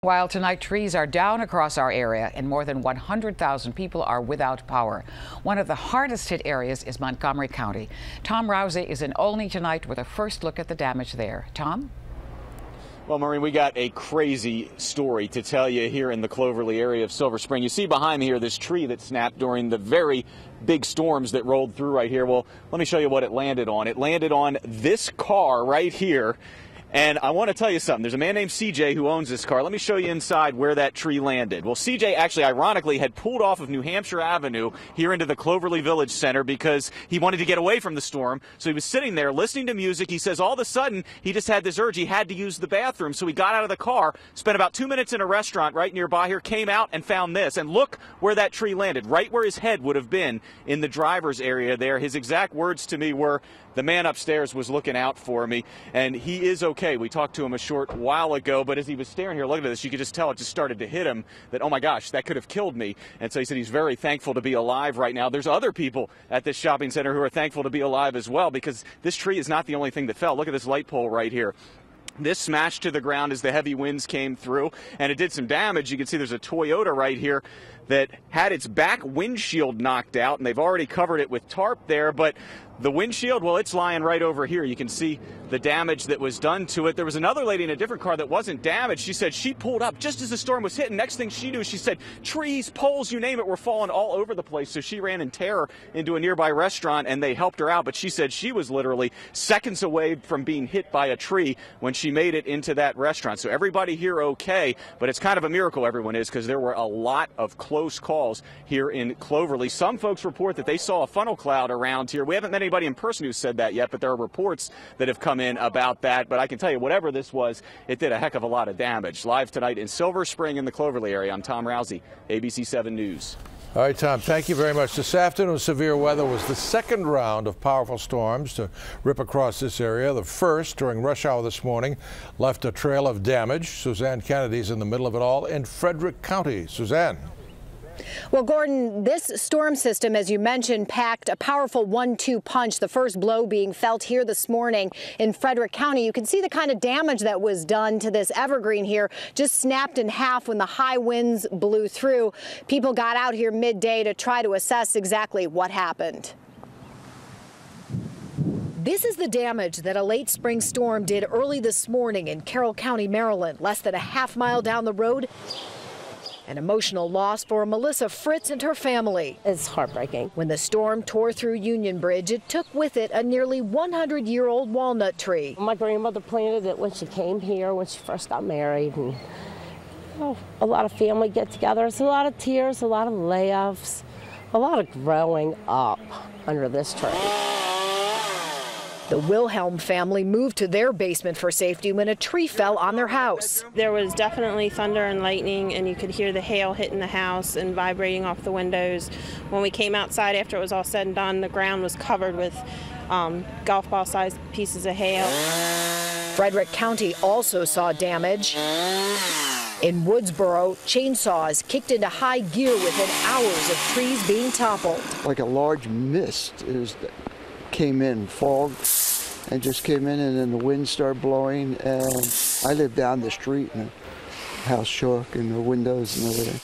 While tonight trees are down across our area and more than 100,000 people are without power. One of the hardest hit areas is Montgomery County. Tom Rousey is in Olney tonight with a first look at the damage there. Tom? Well, Maureen, we got a crazy story to tell you here in the Cloverly area of Silver Spring. You see behind me here this tree that snapped during the very big storms that rolled through right here. Well, let me show you what it landed on. It landed on this car right here. And I want to tell you something. There's a man named CJ who owns this car. Let me show you inside where that tree landed. Well, CJ actually, ironically, had pulled off of New Hampshire Avenue here into the Cloverly Village Center because he wanted to get away from the storm. So he was sitting there listening to music. He says all of a sudden he just had this urge. He had to use the bathroom. So he got out of the car, spent about 2 minutes in a restaurant right nearby here, came out and found this. And look where that tree landed, right where his head would have been in the driver's area there. His exact words to me were, "The man upstairs was looking out for me," and he is okay. We talked to him a short while ago, but as he was staring here looking at this, you could just tell it just started to hit him that, oh my gosh, that could have killed me. And so he said he's very thankful to be alive right now. There's other people at this shopping center who are thankful to be alive as well, because this tree is not the only thing that fell. Look at this light pole right here. This smashed to the ground as the heavy winds came through, and it did some damage. You can see there's a Toyota right here that had its back windshield knocked out, and they've already covered it with tarp there, but the windshield, well, it's lying right over here. You can see the damage that was done to it. There was another lady in a different car that wasn't damaged. She said she pulled up just as the storm was hitting. Next thing she knew, she said trees, poles, you name it, were falling all over the place. So she ran in terror into a nearby restaurant, and they helped her out. But she said she was literally seconds away from being hit by a tree when she made it into that restaurant. So everybody here okay, but it's kind of a miracle everyone is, because there were a lot of close calls here in Cloverly. Some folks report that they saw a funnel cloud around here. We haven't met anybody in person who said that yet, but there are reports that have come in about that. But I can tell you, whatever this was, it did a heck of a lot of damage. Live tonight in Silver Spring in the Cloverly area, I'm Tom Rousey, ABC 7 News. All right, Tom, thank you very much. This afternoon, severe weather was the second round of powerful storms to rip across this area. The first, during rush hour this morning, left a trail of damage. Suzanne Kennedy's in the middle of it all in Frederick County. Suzanne. Well, Gordon, this storm system, as you mentioned, packed a powerful 1-2 punch, the first blow being felt here this morning in Frederick County. You can see the kind of damage that was done to this evergreen here, just snapped in half when the high winds blew through. People got out here midday to try to assess exactly what happened. This is the damage that a late spring storm did early this morning in Carroll County, Maryland, less than a half-mile down the road. An emotional loss for Melissa Fritz and her family. It's heartbreaking. When the storm tore through Union Bridge, it took with it a nearly 100-year-old walnut tree. My grandmother planted it when she came here, when she first got married. And, a lot of family get-togethers, a lot of tears, a lot of laughs, a lot of growing up under this tree. The Wilhelm family moved to their basement for safety when a tree fell on their house. There was definitely thunder and lightning, and you could hear the hail hitting the house and vibrating off the windows. When we came outside after it was all said and done, the ground was covered with golf ball-sized pieces of hail. Frederick County also saw damage. In Woodsboro, chainsaws kicked into high gear within hours of trees being toppled. Like a large mist. Came in, fog, and just came in, and then the wind started blowing, and I live down the street, and the house shook, and the windows and everything.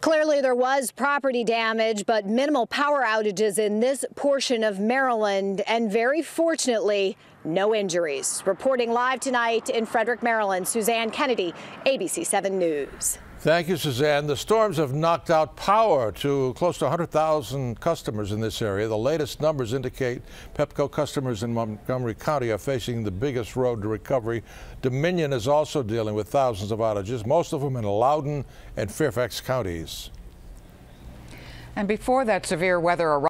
Clearly there was property damage, but minimal power outages in this portion of Maryland, and very fortunately, no injuries. Reporting live tonight in Frederick, Maryland, Suzanne Kennedy, ABC 7 News. Thank you, Suzanne. The storms have knocked out power to close to 100,000 customers in this area. The latest numbers indicate Pepco customers in Montgomery County are facing the biggest road to recovery. Dominion is also dealing with thousands of outages, most of them in Loudoun and Fairfax counties. And before that severe weather arrived,